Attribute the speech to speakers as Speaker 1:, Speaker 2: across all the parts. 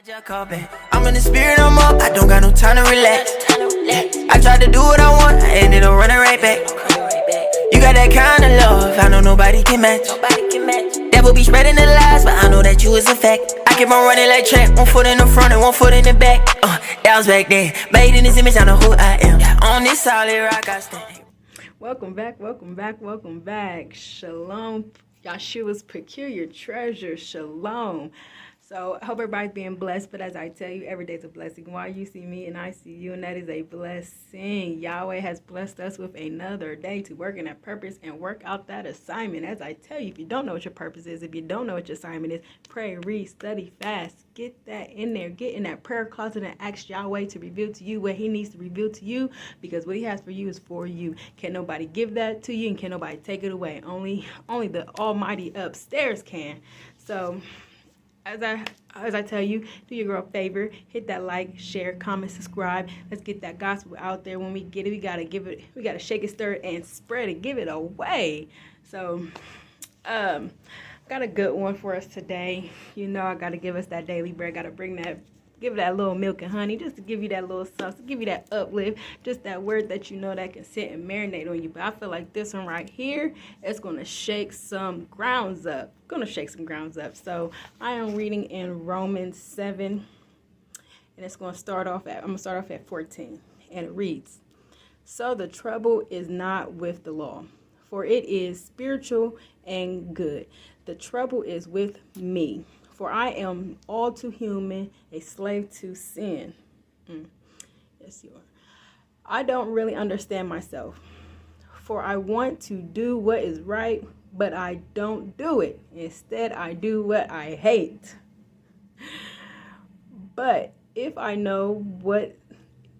Speaker 1: I'm in the spirit, I'm up, I don't got no time to relax. I tried to do what I want, I ended up running right back. You got that kind of love, I know nobody can match. Devil be spreading the lies, but I know that you is a fact. I keep on running like track, 1 foot in the front and 1 foot in the back. That was back then, made in this image, I know who I am. On this solid rock I stand.
Speaker 2: Welcome back. Shalom, Yeshua's peculiar treasure. Shalom. So I hope everybody's being blessed, but as I tell you, every day's a blessing. Why you see me and I see you, and that is a blessing. Yahweh has blessed us with another day to work in that purpose and work out that assignment. As I tell you, if you don't know what your purpose is, if you don't know what your assignment is, pray, read, study, fast. Get that in there. Get in that prayer closet and ask Yahweh to reveal to you what he needs to reveal to you, because what he has for you is for you. Can't nobody give that to you, and can't nobody take it away. Only the Almighty upstairs can. So as I tell you, do your girl a favor, hit that like, share, comment, subscribe. Let's get that gospel out there. When we get it, we gotta shake it, stir it, and spread it, give it away. So got a good one for us today. You know, I gotta give us that daily bread, gotta give it that little milk and honey, just to give you that little sauce, to give you that uplift, just that word that you know that can sit and marinate on you. But I feel like this one right here is going to shake some grounds up. So I am reading in Romans 7, and it's going to start off at, I'm going to start off at 14, and it reads, "So the trouble is not with the law, for it is spiritual and good. The trouble is with me, for I am all too human, a slave to sin." Yes, you are. "I don't really understand myself, for I want to do what is right, but I don't do it. Instead, I do what I hate. But if I know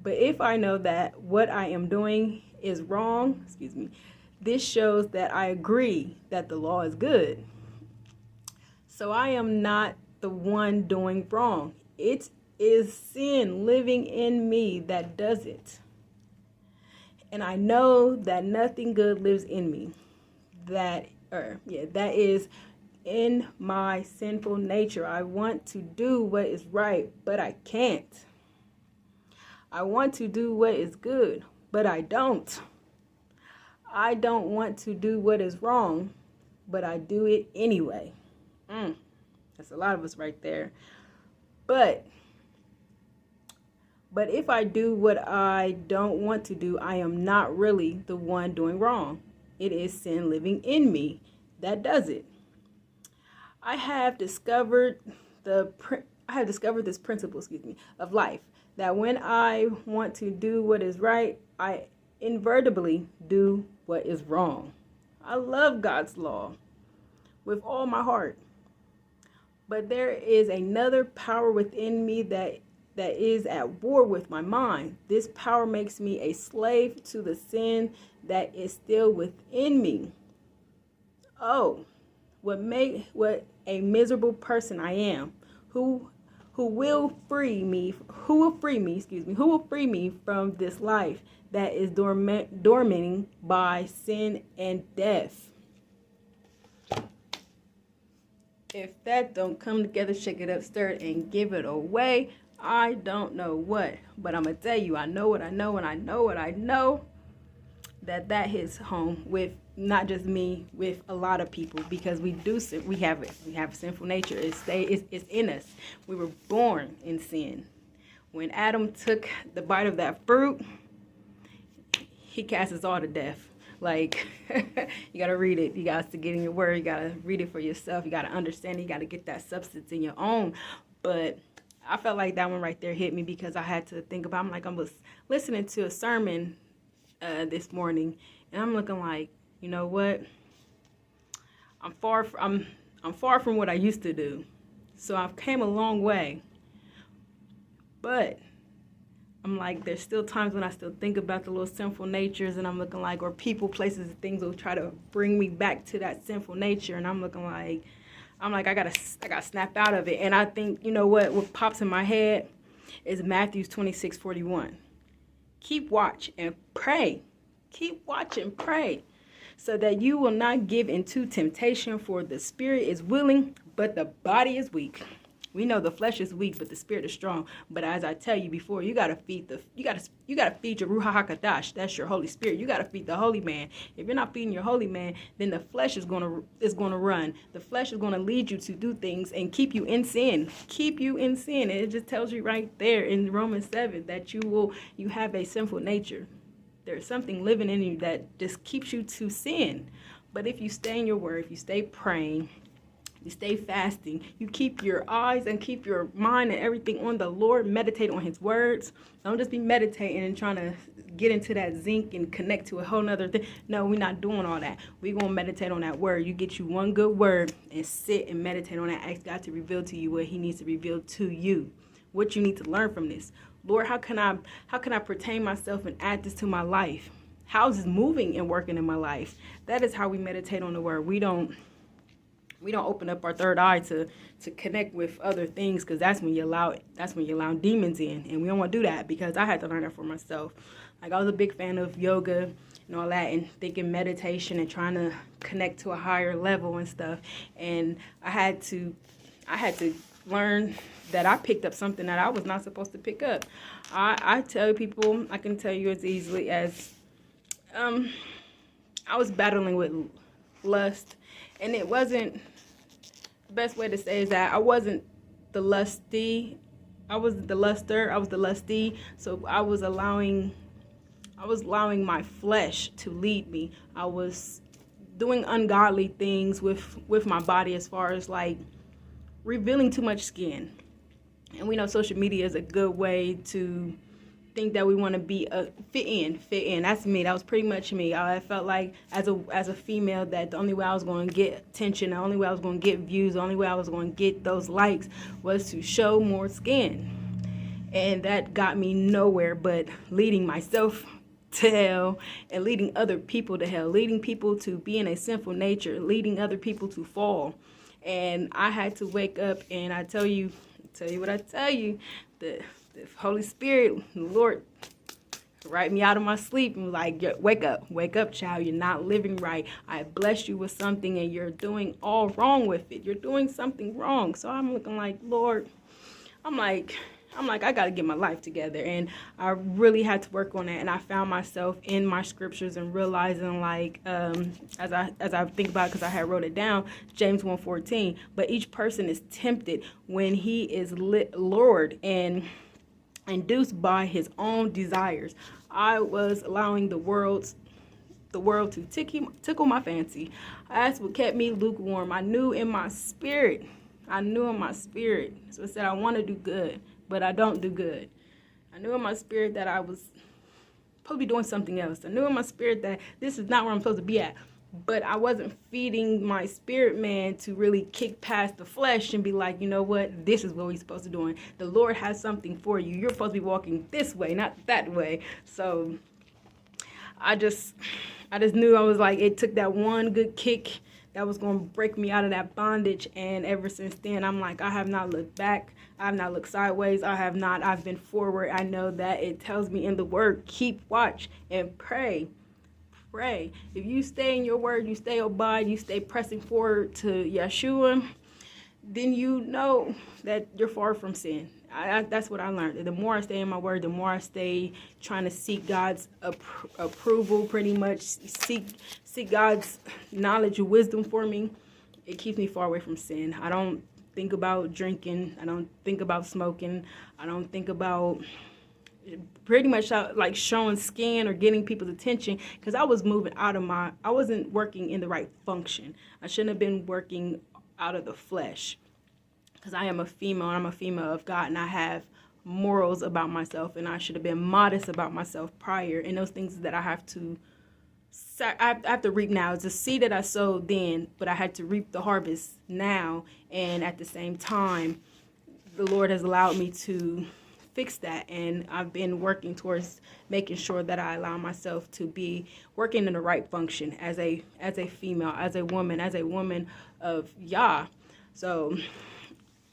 Speaker 2: that what I am doing is wrong, this shows that I agree that the law is good. So I am not the one doing wrong. It is sin living in me that does it. And I know that nothing good lives in me. That is in my sinful nature. I want to do what is right, but I can't. I want to do what is good, but I don't. I don't want to do what is wrong, but I do it anyway." That's a lot of us right there. But if I do what I don't want to do, I am not really the one doing wrong. It is sin living in me that does it. I have discovered this principle, of life, that when I want to do what is right, I inevitably do what is wrong. I love God's law with all my heart. But there is another power within me that is at war with my mind. This power makes me a slave to the sin that is still within me. Oh, what a miserable person I am. Who will free me from this life that is dormant by sin and death? If that don't come together, shake it up, stir it, and give it away, I don't know what. But I'm going to tell you, I know what I know, and I know what I know, that hits home with not just me, with a lot of people, because we have a sinful nature. It's in us. We were born in sin. When Adam took the bite of that fruit, he cast us all to death. Like, you got to read it. You got to get in your word. You got to read it for yourself. You got to understand it. You got to get that substance in your own. But I felt like that one right there hit me, because I had to think about, I was listening to a sermon this morning, and I'm looking like, you know what? I'm far from what I used to do. So I've came a long way. But I'm like, there's still times when I still think about the little sinful natures, and I'm looking like, or people, places, and things will try to bring me back to that sinful nature, and I'm looking like, I gotta snap out of it. And I think, you know what pops in my head is Matthew 26:41. Keep watch and pray. Keep watch and pray, so that you will not give into temptation, for the spirit is willing, but the body is weak. We know the flesh is weak, but the spirit is strong. But as I tell you before, you gotta feed you gotta feed your Ruach HaKodesh. That's your Holy Spirit. You gotta feed the Holy Man. If you're not feeding your Holy Man, then the flesh is gonna run. The flesh is gonna lead you to do things and keep you in sin. Keep you in sin. And it just tells you right there in Romans 7 that you have a sinful nature. There's something living in you that just keeps you to sin. But if you stay in your word, if you stay praying, you stay fasting, you keep your eyes and keep your mind and everything on the Lord, meditate on his words. Don't just be meditating and trying to get into that zinc and connect to a whole nother thing. No, we're not doing all that. We're going to meditate on that word. You get you one good word and sit and meditate on that. Ask God to reveal to you what he needs to reveal to you, what you need to learn from this. Lord, how can I pertain myself and add this to my life? How is this moving and working in my life? That is how we meditate on the word. We don't open up our third eye to connect with other things, because that's when you allow demons in, and we don't want to do that, because I had to learn that for myself. Like, I was a big fan of yoga and all that, and thinking meditation and trying to connect to a higher level and stuff, and I had to learn that I picked up something that I was not supposed to pick up. I tell people, I can tell you as easily as I was battling with lust, and it wasn't, the best way to say is that I wasn't the lusty, I was the luster, I was the lusty, so I was allowing my flesh to lead me. I was doing ungodly things with my body, as far as like revealing too much skin. And we know social media is a good way to think that we want to be fit in. That's me. That was pretty much me. I felt like as a female that the only way I was going to get attention, the only way I was going to get views, the only way I was going to get those likes was to show more skin. And that got me nowhere but leading myself to hell and leading other people to hell, leading people to be in a sinful nature, leading other people to fall. And I had to wake up, and I tell you what I tell you, the Holy Spirit, the Lord, write me out of my sleep and like, wake up, child. You're not living right. I blessed you with something, and you're doing all wrong with it. You're doing something wrong. So I'm looking like, Lord, I'm like, I got to get my life together. And I really had to work on that. And I found myself in my scriptures and realizing, like, as I think about it, because I had wrote it down, James 1:14, but each person is tempted when he is lured and induced by his own desires. I was allowing the world to tickle my fancy. That's what kept me lukewarm. I knew in my spirit. So I said, I want to do good, but I don't do good. I knew in my spirit that I was supposed to be doing something else. I knew in my spirit that this is not where I'm supposed to be at. But I wasn't feeding my spirit man to really kick past the flesh and be like, you know what, this is what we're supposed to do. And the Lord has something for you. You're supposed to be walking this way, not that way. So I just knew, I was like, it took that one good kick that was going to break me out of that bondage. And ever since then, I'm like, I have not looked back. I have not looked sideways. I've been forward. I know that it tells me in the word, keep watch and pray. Pray. If you stay in your word, you stay abide, you stay pressing forward to Yeshua, then you know that you're far from sin. That's what I learned. The more I stay in my word, the more I stay trying to seek God's approval, pretty much seek God's knowledge and wisdom for me. It keeps me far away from sin. I don't think about drinking. I don't think about smoking. I don't think about pretty much like showing skin or getting people's attention, because I was moving I wasn't working in the right function. I shouldn't have been working out of the flesh, because I am a female, and I'm a female of God, and I have morals about myself, and I should have been modest about myself prior. And those things that I have to reap now. It's a seed that I sowed then, but I had to reap the harvest now. And at the same time, the Lord has allowed me to fix that, and I've been working towards making sure that I allow myself to be working in the right function as a female, as a woman of Yah. So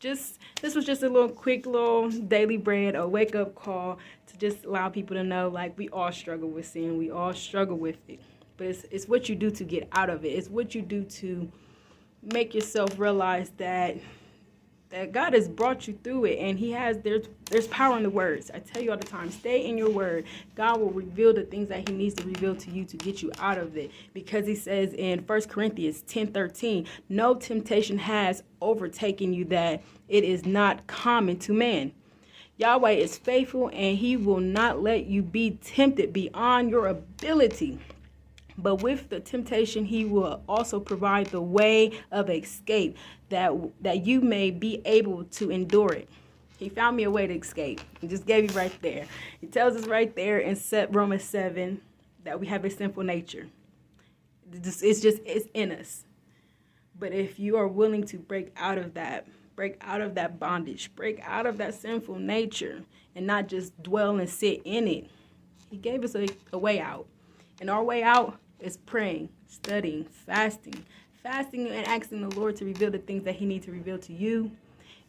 Speaker 2: this was just a quick little daily bread, a wake up call to just allow people to know, like, we all struggle with sin, we all struggle with it, but it's what you do to get out of it. It's what you do to make yourself realize that that God has brought you through it, and there's power in the words. I tell you all the time, stay in your word. God will reveal the things that he needs to reveal to you to get you out of it, because he says in 1 Corinthians 10:13, no temptation has overtaken you that it is not common to man. Yahweh is faithful, and he will not let you be tempted beyond your ability. But with the temptation, he will also provide the way of escape that you may be able to endure it. He found me a way to escape. He just gave you right there. He tells us right there in Romans 7 that we have a sinful nature. It's in us. But if you are willing to break out of that bondage, break out of that sinful nature, and not just dwell and sit in it, he gave us a way out. And our way out is praying, studying, fasting and asking the Lord to reveal the things that he needs to reveal to you.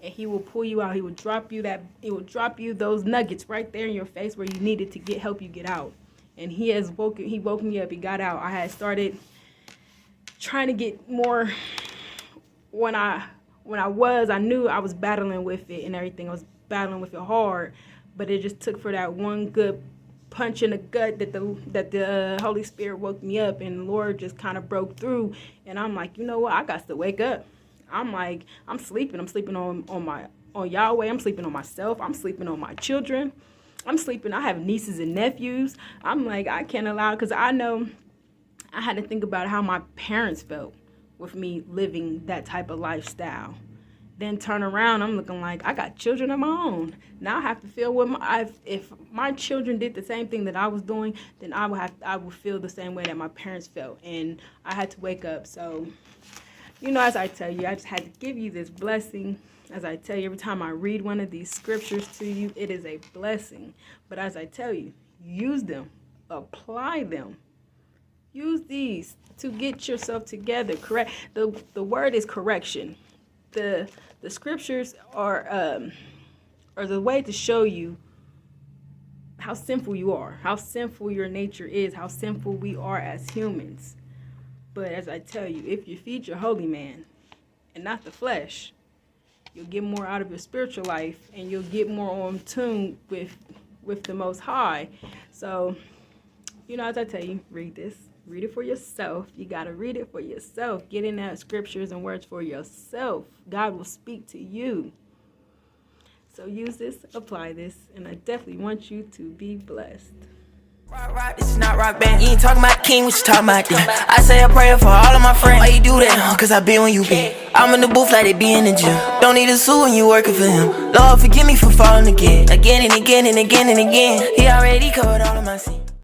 Speaker 2: And he will pull you out. He will drop you those nuggets right there in your face where you needed to help you get out. And he woke me up. He got out. I had started trying to get more. When I knew I was battling with it and everything. I was battling with it hard, but it just took for that one good punch in the gut that the Holy Spirit woke me up, and the Lord just kind of broke through. And I'm like, you know what? I got to wake up. I'm like, I'm sleeping on Yahweh. I'm sleeping on myself. I'm sleeping on my children. I'm sleeping. I have nieces and nephews. I'm like, I can't allow, because I know I had to think about how my parents felt with me living that type of lifestyle. Then turn around, I'm looking like I got children of my own. Now I have to feel if my children did the same thing that I was doing, then I would feel the same way that my parents felt. And I had to wake up. So, as I tell you, I just had to give you this blessing. As I tell you, every time I read one of these scriptures to you, it is a blessing. But as I tell you, use them, apply them. Use these to get yourself together. Correct. The word is correction. The scriptures are the way to show you how sinful you are, how sinful your nature is, how sinful we are as humans. But as I tell you, if you feed your holy man and not the flesh, you'll get more out of your spiritual life, and you'll get more on tune with the Most High. So, as I tell you, read this. Read it for yourself. You got to read it for yourself. Get in that scriptures and words for yourself. God will speak to you. So use this, apply this, and I definitely want you to be blessed.
Speaker 1: Rock, this is not rock band. You ain't talking about king, what you talking about then? I say a prayer for all of my friends. Why you do that? Cause I be when you be. I'm in the booth like they be in the gym. Don't need a suit when you working for him. Lord, forgive me for falling again. Again and again and again and again. He already covered all of my sins.